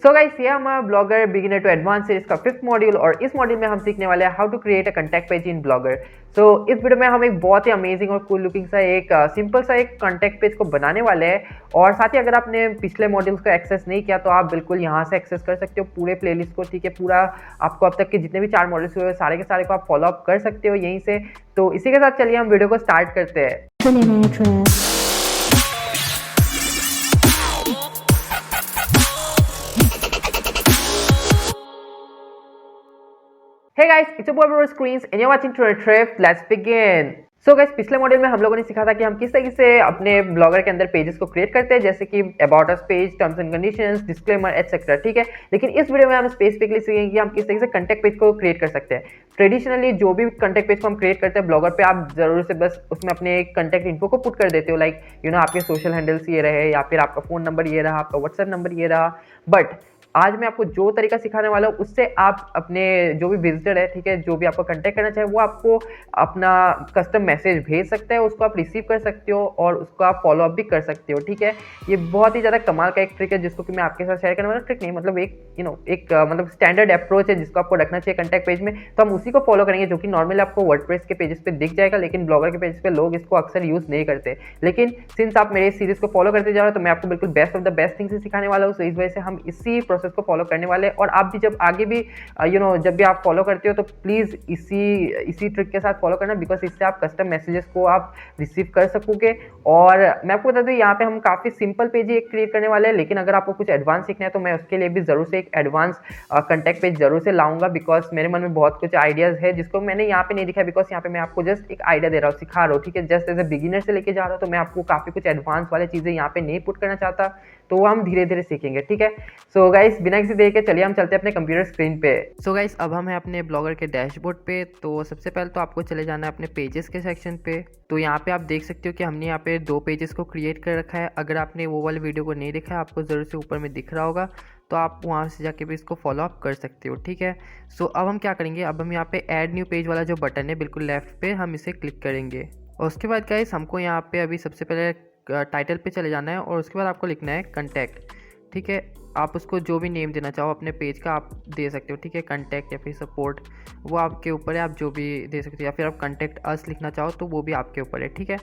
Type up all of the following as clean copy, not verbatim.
सो guys, ये हमारा blogger beginner to advance series का 5th मॉड्यूल और इस मॉड्यूल में हम सीखने वाले हैं how to create a contact page in Blogger. So इस वीडियो में हम एक बहुत ही अमेजिंग और कूल लुकिंग सा एक सिंपल सा एक कॉन्टैक्ट पेज को बनाने वाले हैं। और साथ ही अगर आपने पिछले मॉड्यूल्स को एक्सेस नहीं किया तो आप बिल्कुल यहाँ से एक्सेस कर सकते हो पूरे प्लेलिस्ट को। ठीक है, पूरा आपको अब तक के जितने भी 4 मॉड्यूल्स हुए सारे के सारे को आप फॉलो अप कर सकते हो यहीं से। तो इसी के साथ चलिए हम वीडियो को स्टार्ट करते हैं। Hey guys, it's your boy Bro Screens and you're watching Tour Trip. Let's begin. So guys, पिछले मॉड्यूल में हम लोगों ने सीखा था कि हम किस तरीके से अपने ब्लॉगर के अंदर पेजेस को क्रिएट करते हैं, जैसे कि about us page, terms and conditions, disclaimer etcetera. ठीक है, लेकिन इस वीडियो में हम स्पेसिफिकली सीखेंगे कि हम किस तरीके से कॉन्टैक्ट पेज को क्रिएट कर सकते हैं। ट्रेडिशनली जो भी कॉन्टैक्ट पेज को हम क्रिएट करते हैं ब्लॉगर पे, आप जरूर से बस उसमें अपने कॉन्टैक्ट इन्फो को पुट कर देते हो, लाइक आपके सोशल हैंडल्स ये रहे या फिर आपका फोन नंबर ये रहा, आपका व्हाट्सएप नंबर ये रहा। बट आज मैं आपको जो तरीका सिखाने वाला हूँ उससे आप अपने जो भी विजिटर है, ठीक है, जो भी आपको कांटेक्ट करना चाहे वो आपको अपना कस्टम मैसेज भेज सकता है, उसको आप रिसीव कर सकते हो और उसको आप फॉलो अप भी कर सकते हो। ठीक है, ये बहुत ही ज़्यादा कमाल का एक ट्रिक है जिसको कि मैं आपके साथ शेयर करने वाला। ट्रिक नहीं, मतलब एक मतलब स्टैंडर्ड अप्रोच है जिसको आपको रखना चाहिए कॉन्टैक्ट पेज में। तो हम उसी को फॉलो करेंगे जो कि नॉर्मली आपको वर्डप्रेस के पेजेस पे दिख जाएगा, लेकिन ब्लॉगर के पेजेस पे लोग इसको अक्सर यूज़ नहीं करते। लेकिन सिंस आप मेरे सीरीज को फॉलो करते जा रहे हो तो मैं आपको बिल्कुल best of the best things सिखाने वाला हूँ। तो इस वजह से हम इसी प्रोसेस को फॉलो करने वाले। और आप भी जब आगे भी जब भी आप फॉलो करते हो तो प्लीज इसी ट्रिक के साथ फॉलो करना, बिकॉज इससे आप कस्टम मैसेजेस को आप रिसीव कर सकोगे। और मैं आपको बता दूं यहाँ पे हम काफी सिंपल पेज ही क्रिएट करने वाले हैं, लेकिन अगर आपको कुछ एडवांस सीखना है तो मैं उसके लिए भी जरूर से एक एडवांस कॉन्टैक्ट पेज जरूर से लाऊंगा, बिकॉज मेरे मन में बहुत कुछ आइडियाज है जिसको मैंने यहाँ पे नहीं दिखा, बिकॉज यहाँ पे मैं आपको जस्ट एक आइडिया दे रहा हूँ, सिखा रहा हूँ। ठीक है, जस्ट एज ए बिगिनर से लेके जा रहा हूँ, तो मैं आपको काफी कुछ एडवांस वाले चीजें यहाँ पे नहीं पुट करना चाहता, तो वो हम धीरे धीरे सीखेंगे। ठीक है, सो गाइस बिना किसी देर के चलिए हम चलते हैं अपने कंप्यूटर स्क्रीन पे। सो गाइस अब हम हैं अपने ब्लॉगर के डैशबोर्ड पे। तो सबसे पहले तो आपको चले जाना है अपने पेजेस के सेक्शन पे। तो यहाँ पे आप देख सकते हो कि हमने यहाँ पे 2 पेजेस को क्रिएट कर रखा है। अगर आपने वो वाले वीडियो को नहीं देखा है, आपको ज़रूर से ऊपर में दिख रहा होगा, तो आप वहाँ से जाके भी इसको फॉलो अप कर सकते हो। ठीक है, सो अब हम क्या करेंगे, अब हम यहाँ पे ऐड न्यू पेज वाला जो बटन है बिल्कुल लेफ्ट पे, हम इसे क्लिक करेंगे। और उसके बाद गाइस हमको यहाँ पे अभी सबसे पहले टाइटल पे चले जाना है और उसके बाद आपको लिखना है कॉन्टैक्ट। ठीक है, आप उसको जो भी नेम देना चाहो अपने पेज का आप दे सकते हो। ठीक है, कॉन्टैक्ट या फिर सपोर्ट, वो आपके ऊपर है, आप जो भी दे सकते हो, या फिर आप कॉन्टैक्ट अस लिखना चाहो तो वो भी आपके ऊपर है। ठीक है,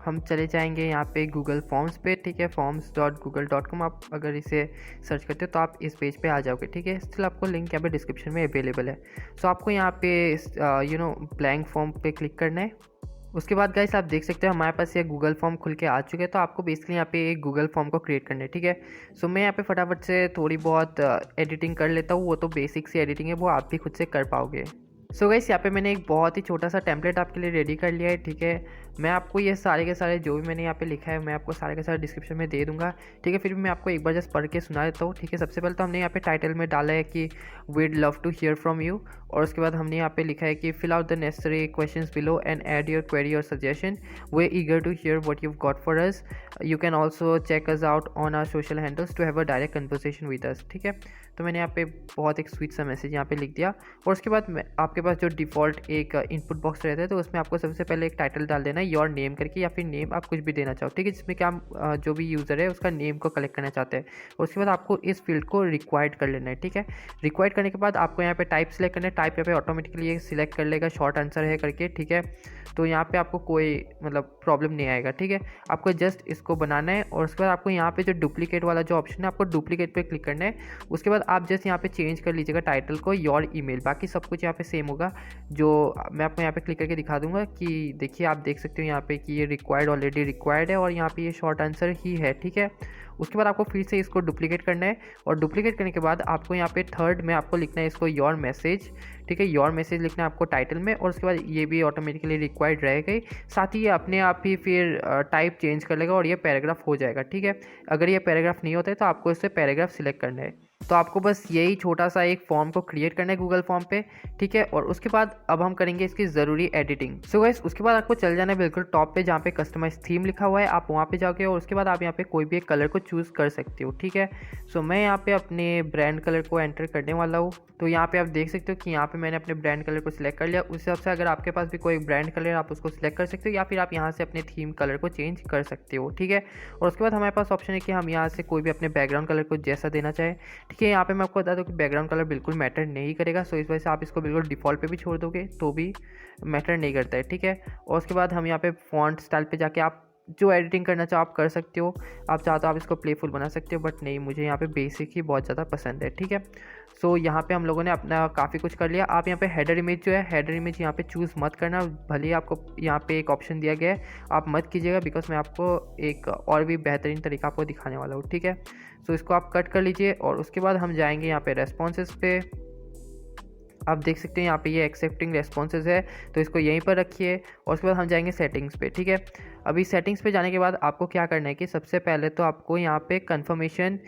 हम चले जाएंगे यहाँ पे गूगल फॉर्म्स पे। ठीक है, forms.google.com, आप अगर इसे सर्च करते हो तो आप इस पेज पे आ जाओगे। ठीक है, स्टिल आपको लिंक यहाँ पे डिस्क्रिप्शन में अवेलेबल है। सो आपको यहाँ पे ब्लैंक फॉर्म पे क्लिक करना है। उसके बाद गाइस आप देख सकते हो हमारे पास ये गूगल फॉर्म खुल के आ चुके हैं। तो आपको बेसिकली यहाँ पे एक गूगल फॉर्म को क्रिएट करना है। ठीक है, सो मैं यहाँ पे फटाफट से थोड़ी बहुत एडिटिंग कर लेता हूँ, वो तो बेसिक सी एडिटिंग है, वो आप भी खुद से कर पाओगे। सो गाइस यहाँ पे मैंने एक बहुत ही छोटा सा टेम्पलेट आपके लिए रेडी कर लिया है। ठीक है, मैं आपको ये सारे के सारे जो भी मैंने यहाँ पे लिखा है मैं आपको सारे के सारे डिस्क्रिप्शन में दे दूंगा। ठीक है, फिर भी मैं आपको एक बार जस्ट पढ़ के सुना देता हूँ। ठीक है, सबसे पहले तो हमने यहाँ पे टाइटल में डाला है कि we'd love to hear from you, और उसके बाद हमने यहाँ पे लिखा है कि fill out the necessary questions below and add your query और suggestion, we eager to hear what you got for us, you can also check us out on our social handles to have a direct conversation with us. ठीक है, तो मैंने यहाँ पे बहुत एक sweet सा मैसेज यहाँ पे लिख दिया। और उसके बाद आपके पास जो डिफ़ॉल्ट एक इनपुट बॉक्स रहता है तो उसमें आपको सबसे पहले एक टाइटल डाल देना है, योर नेम करके, या फिर नेम आप कुछ भी देना चाहो। ठीक है, जिसमें कि आप जो भी यूज़र है उसका नेम को कलेक्ट करना चाहते हैं। और उसके बाद आपको इस फील्ड को रिक्वायर्ड कर लेना है। ठीक है, रिक्वायर्ड करने के बाद आपको यहाँ पे टाइप सेलेक्ट करना है। टाइप यहाँ पे ऑटोमेटिकली ये सिलेक्ट कर लेगा शॉर्ट आंसर है करके। ठीक है, तो यहाँ पे आपको कोई मतलब प्रॉब्लम नहीं आएगा। ठीक है, आपको जस्ट इसको बनाना है और उसके बाद आपको यहाँ पे जो डुप्लीकेट वाला जो ऑप्शन है आपको डुप्लीकेट पे क्लिक करना है। उसके बाद आप जस्ट यहाँ पे चेंज कर लीजिएगा टाइटल को योर ईमेल, बाकी सब कुछ यहाँ पे सेम होगा। जो मैं आपको यहाँ पे क्लिक करके दिखा दूंगा कि देखिए आप देख सकते हो यहाँ पे कि ये रिक्वायर्ड ऑलरेडी रिक्वायर्ड है और यहाँ पे ये शॉर्ट आंसर ही है। ठीक है, उसके बाद आपको फिर से इसको डुप्लीकेट करना है और डुप्लीकेट करने के बाद आपको यहाँ पे थर्ड में आपको लिखना है इसको योर मैसेज। ठीक है, योर मैसेज लिखना है आपको टाइटल में और उसके बाद ये भी ऑटोमेटिकली रिक्वायर्ड रहेगा। साथ ही ये अपने आप ही फिर टाइप चेंज कर लेगा और ये पैराग्राफ हो जाएगा। ठीक है, अगर ये पैराग्राफ नहीं होता है तो आपको इससे पैराग्राफ सिलेक्ट करना है। तो आपको बस यही छोटा सा एक फॉर्म को क्रिएट करना है गूगल फॉर्म पे, ठीक है। और उसके बाद अब हम करेंगे इसकी ज़रूरी एडिटिंग। सो गाइस उसके बाद आपको चल जाना है बिल्कुल टॉप पे जहाँ पे कस्टमाइज थीम लिखा हुआ है, आप वहाँ पे जाओगे और उसके बाद आप यहाँ पे कोई भी एक कलर को चूज़ कर सकते हो, ठीक है। सो मैं यहाँ पे अपने ब्रांड कलर को एंटर करने वाला हूँ। तो यहाँ पे आप देख सकते हो कि यहाँ पे मैंने अपने ब्रांड कलर को सिलेक्ट कर लिया। उस हिसाब से अगर आपके पास भी कोई ब्रांड कलर आप उसको सिलेक्ट कर सकते हो या फिर आप यहाँ से अपने थीम कलर को चेंज कर सकते हो, ठीक है। और उसके बाद हमारे पास ऑप्शन है कि हम यहाँ से कोई भी अपने बैकग्राउंड कलर को जैसा देना चाहे, ठीक है। यहाँ पे मैं आपको बता दूँ कि बैकग्राउंड कलर बिल्कुल मैटर नहीं करेगा, सो इस वजह से आप इसको बिल्कुल डिफ़ॉल्ट पे भी छोड़ दोगे तो भी मैटर नहीं करता है, ठीक है। और उसके बाद हम यहाँ पे फॉन्ट स्टाइल पे जाके आप जो एडिटिंग करना चाहो आप कर सकते हो। आप चाहो तो आप इसको प्लेफुल बना सकते हो, बट नहीं, मुझे यहाँ पे बेसिक ही बहुत ज़्यादा पसंद है, ठीक है। सो यहाँ पे हम लोगों ने अपना काफ़ी कुछ कर लिया। आप यहाँ पे हेडर इमेज जो है, हेडर इमेज यहाँ पे चूज़ मत करना, भले ही आपको यहाँ पे एक ऑप्शन दिया गया है, आप मत कीजिएगा, बिकॉज मैं आपको एक और भी बेहतरीन तरीका आपको दिखाने वाला हूँ, ठीक है। सो इसको आप कट कर लीजिए और उसके बाद हम जाएंगे यहाँ पे रेस्पॉन्सेज पे। आप देख सकते हैं यहाँ पे ये एक्सेप्टिंग रेस्पॉन्सेज है, तो इसको यहीं पर रखिए और उसके बाद हम जाएंगे सेटिंग्स पे, ठीक है। अभी सेटिंग्स पे जाने के बाद आपको क्या करना है कि सबसे पहले तो आपको यहाँ पे कंफर्मेशन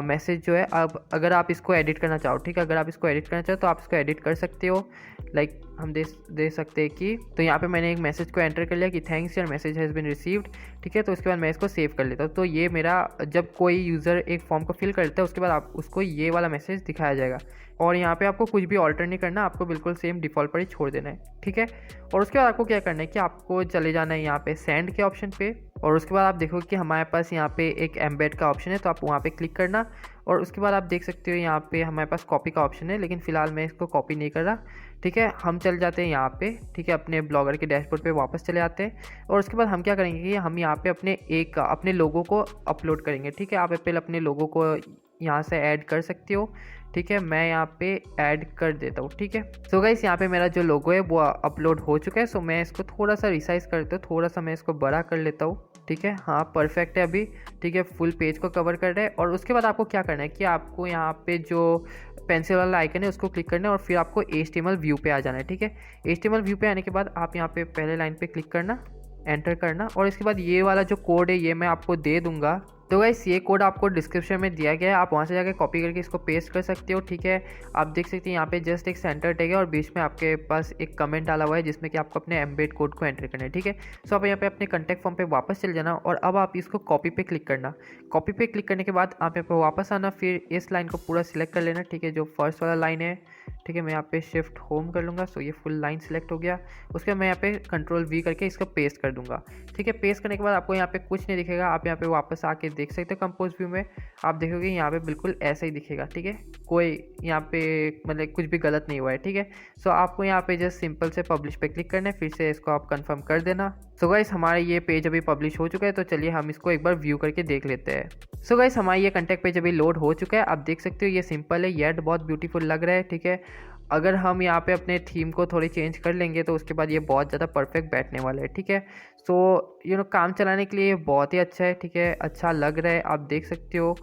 मैसेज जो है, अब अगर आप इसको एडिट करना चाहो, ठीक है, अगर आप इसको एडिट करना चाहो तो आप इसको एडिट कर सकते हो। लाइक हम दे सकते हैं कि, तो यहाँ पे मैंने एक मैसेज को एंटर कर लिया कि thanks your message has been received, ठीक है। तो उसके बाद मैं इसको सेव कर लेता हूँ। तो ये मेरा, जब कोई यूज़र एक फॉर्म को फिल करता है उसके बाद आप उसको ये वाला मैसेज दिखाया जाएगा और यहाँ पे आपको कुछ भी ऑल्टर नहीं करना, आपको बिल्कुल सेम डिफ़ॉल्ट पर ही छोड़ देना है, ठीक है। और उसके बाद आपको क्या करना है कि आपको चले जाना है यहाँ पे सेंड के ऑप्शन पे और उसके बाद आप देखोगे कि हमारे पास यहाँ पे एक एम्बेड का ऑप्शन है, तो आप वहाँ पे क्लिक करना और उसके बाद आप देख सकते हो यहाँ पे हमारे पास कॉपी का ऑप्शन है, लेकिन फ़िलहाल मैं इसको कॉपी नहीं कर रहा, ठीक है। हम चल जाते हैं यहाँ पे, ठीक है, अपने ब्लॉगर के डैशबोर्ड पे वापस चले आते हैं और उसके बाद हम क्या करेंगे कि हम यहाँ पे अपने लोगों को अपलोड करेंगे, ठीक है। आप पहले अपने लोगों को यहाँ से ऐड कर सकते हो, ठीक है। मैं यहाँ पे ऐड कर देता हूँ, ठीक है। सो गाइस यहाँ पे मेरा जो लोगो है वो अपलोड हो चुका है। सो मैं इसको थोड़ा सा रिसाइज करता हूँ, थोड़ा सा मैं इसको बड़ा कर लेता हूँ, ठीक है। हाँ परफेक्ट है अभी, ठीक है, फुल पेज को कवर कर रहा है। और उसके बाद आपको क्या करना है कि आपको यहाँ पे जो पेंसिल वाला आइकन है उसको क्लिक करना है और फिर आपको HTML व्यू पे आ जाना है, ठीक है। HTML व्यू पे आने के बाद आप यहाँ पे पहले लाइन पे क्लिक करना, एंटर करना और इसके बाद ये वाला जो कोड है ये मैं आपको दे दूंगा। तो गाइस ये कोड आपको डिस्क्रिप्शन में दिया गया है, आप वहाँ से जाकर कॉपी करके इसको पेस्ट कर सकते हो, ठीक है। आप देख सकते हैं यहाँ पे जस्ट एक सेंटर टैग है और बीच में आपके पास एक कमेंट डाला हुआ है जिसमें कि आपको अपने एम्बेड कोड को एंटर करना है, ठीक है। सो आप यहाँ पे अपने कॉन्टैक्ट फॉर्म पे वापस चले जाना और अब आप इसको कॉपी पे क्लिक करना। कॉपी पे क्लिक करने के बाद आप यहाँ पे वापस आना, फिर इस लाइन को पूरा सिलेक्ट कर लेना, ठीक है, जो फर्स्ट वाला लाइन है, ठीक है। मैं यहाँ पे शिफ्ट होम कर लूँगा, सो ये फुल लाइन सिलेक्ट हो गया। उसके बाद मैं यहाँ पे कंट्रोल V करके इसको पेस्ट कर दूंगा, ठीक है। पेस्ट करने के बाद आपको यहाँ पे कुछ नहीं दिखेगा, आप यहाँ पे वापस आके देख सकते हो कंपोज व्यू में, आप देखोगे यहाँ पे बिल्कुल ऐसा ही दिखेगा, ठीक है। कोई यहाँ पे मतलब कुछ भी गलत नहीं हुआ है, ठीक है। सो आपको यहाँ पे जस्ट सिंपल से पब्लिश पे क्लिक करना है, फिर से इसको आप कंफर्म कर देना। सो गाइस हमारा ये पेज अभी पब्लिश हो चुका है, तो चलिए हम इसको एक बार व्यू करके देख लेते हैं। सो गाइस हमारा ये कॉन्टैक्ट पेज अभी लोड हो चुका है, आप देख सकते हो ये सिंपल है येट बहुत ब्यूटीफुल लग रहा है, ठीक है। अगर हम यहाँ पे अपने थीम को थोड़ी चेंज कर लेंगे तो उसके बाद ये बहुत ज़्यादा परफेक्ट बैठने वाला है, ठीक है। सो काम चलाने के लिए ये बहुत ही अच्छा है, ठीक है, अच्छा लग रहा है, आप देख सकते हो।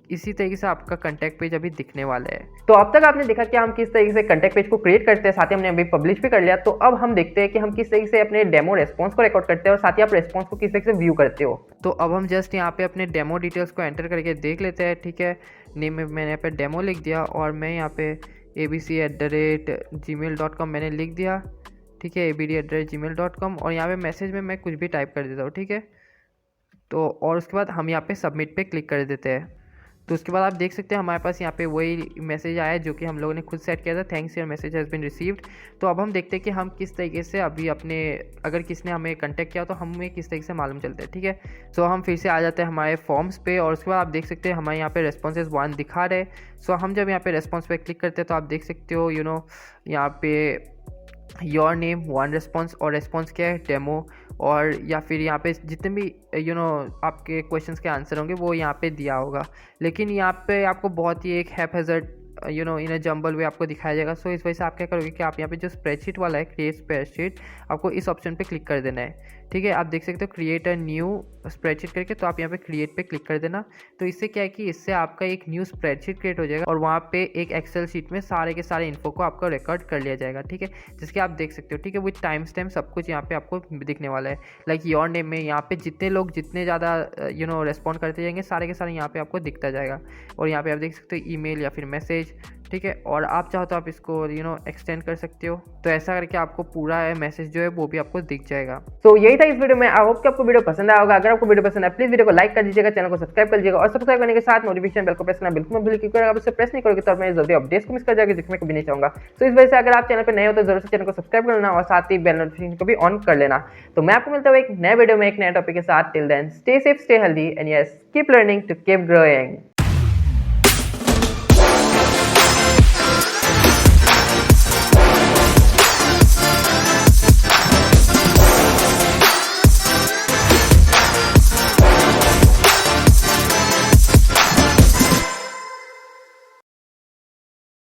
इसी तरीके से आपका कॉन्टैक्ट पेज अभी दिखने वाला है। तो अब तक आपने देखा कि हम किस तरीके से कॉन्टैक्ट पेज को क्रिएट करते हैं, साथ ही हमने अभी पब्लिश भी कर लिया। तो अब हम देखते हैं कि हम किस तरीके से अपने डेमो रेस्पॉन्स को रिकॉर्ड करते हैं और साथ ही आप रेस्पॉन्स को किस तरीके से व्यू करते हो। तो अब हम जस्ट यहाँ पे अपने डेमो डिटेल्स को एंटर करके देख लेते हैं, ठीक है। नेम में मैंने यहाँ पे डेमो लिख दिया और मैं यहाँ पे abc@gmail.com मैंने लिख दिया, ठीक है, abd@gmail.com और यहाँ पे मैसेज में मैं कुछ भी टाइप कर देता हूँ, ठीक है। तो और उसके बाद हम यहाँ पे सबमिट पे क्लिक कर देते हैं। तो उसके बाद आप देख सकते हैं हमारे पास यहाँ पे वही मैसेज आया है जो कि हम लोगों ने खुद सेट किया था, thanks your message has been received. तो अब हम देखते हैं कि हम किस तरीके से अभी अपने, अगर किसने हमें कांटेक्ट किया तो हमें किस तरीके से मालूम चलता है, ठीक है। सो हम फिर से आ जाते हैं हमारे फॉर्म्स पे और उसके बाद आप देख सकते हैं हमारे यहाँ पे रेस्पॉन्सेज 1 दिखा रहे। सो हम जब यहाँ पे रेस्पॉन्स पे क्लिक करते हैं तो आप देख सकते हो यहाँ पे योर नेम 1 रेस्पॉन्स और रेस्पॉन्स क्या है, डेमो, और या फिर यहाँ पे जितने भी आपके क्वेश्चंस के आंसर होंगे वो यहाँ पे दिया होगा। लेकिन यहाँ पे आपको बहुत ही एक हैपहैज़र्ड इन अ जंबल वे आपको दिखाया जाएगा। सो इस वजह से आप क्या करोगे कि आप यहाँ पे जो स्प्रेडशीट वाला है, क्रिएट स्प्रेडशीट, आपको इस ऑप्शन पे क्लिक कर देना है, ठीक है, आप देख सकते हो क्रिएट अ न्यू स्प्रेडशीट करके, तो आप यहाँ पे क्रिएट पे क्लिक कर देना। तो इससे क्या है कि इससे आपका एक न्यू स्प्रेडशीट क्रिएट हो जाएगा और वहाँ पे एक एक्सेल शीट में सारे के सारे इन्फो को आपका रिकॉर्ड कर लिया जाएगा। ठीक है, जिसके आप देख सकते हो। ठीक है, विथ टाइम स्टैम्प सब कुछ यहाँ पे आपको दिखने वाला है। लाइक योर नेम में यहाँ पे जितने लोग जितने ज़्यादा रेस्पॉन्ड करते जाएंगे सारे के सारे यहाँ पे आपको दिखता जाएगा। और यहाँ पे आप देख सकते हो ईमेल या फिर मैसेज। ठीक है, और आप चाहो तो आप इसको एक्सटेंड कर सकते हो। तो ऐसा करके आपको पूरा मैसेज जो है वो भी आपको दिख जाएगा। तो यही था इस वीडियो में। आई होप कि आपको वीडियो पसंद आया होगा। अगर आपको वीडियो पसंद है प्लीज वीडियो को लाइक कर दीजिएगा, चैनल को सब्सक्राइब कर लीजिएगा और सब्सक्राइब करने के साथ नोटिफिकेशन बेल को प्रेस करना बिल्कुल मत भूलिए, क्योंकि अगर आप इसे प्रेस नहीं करोगे तो मैं जल्दी अपडेट्स को मिस कर जाएगी, जिसमें कभी नहीं चाहूंगा। तो इस वजह से अगर आप चैनल पर नए हो तो जरूर से चैनल को सब्सक्राइब कर लेना और साथ ही बेल नोटिफिकेशन को भी ऑन कर लेना। तो मैं आपको मिलता हूँ एक नए वीडियो में एक नए टॉपिक के साथ। Till then stay safe, stay healthy and yes keep learning to keep growing.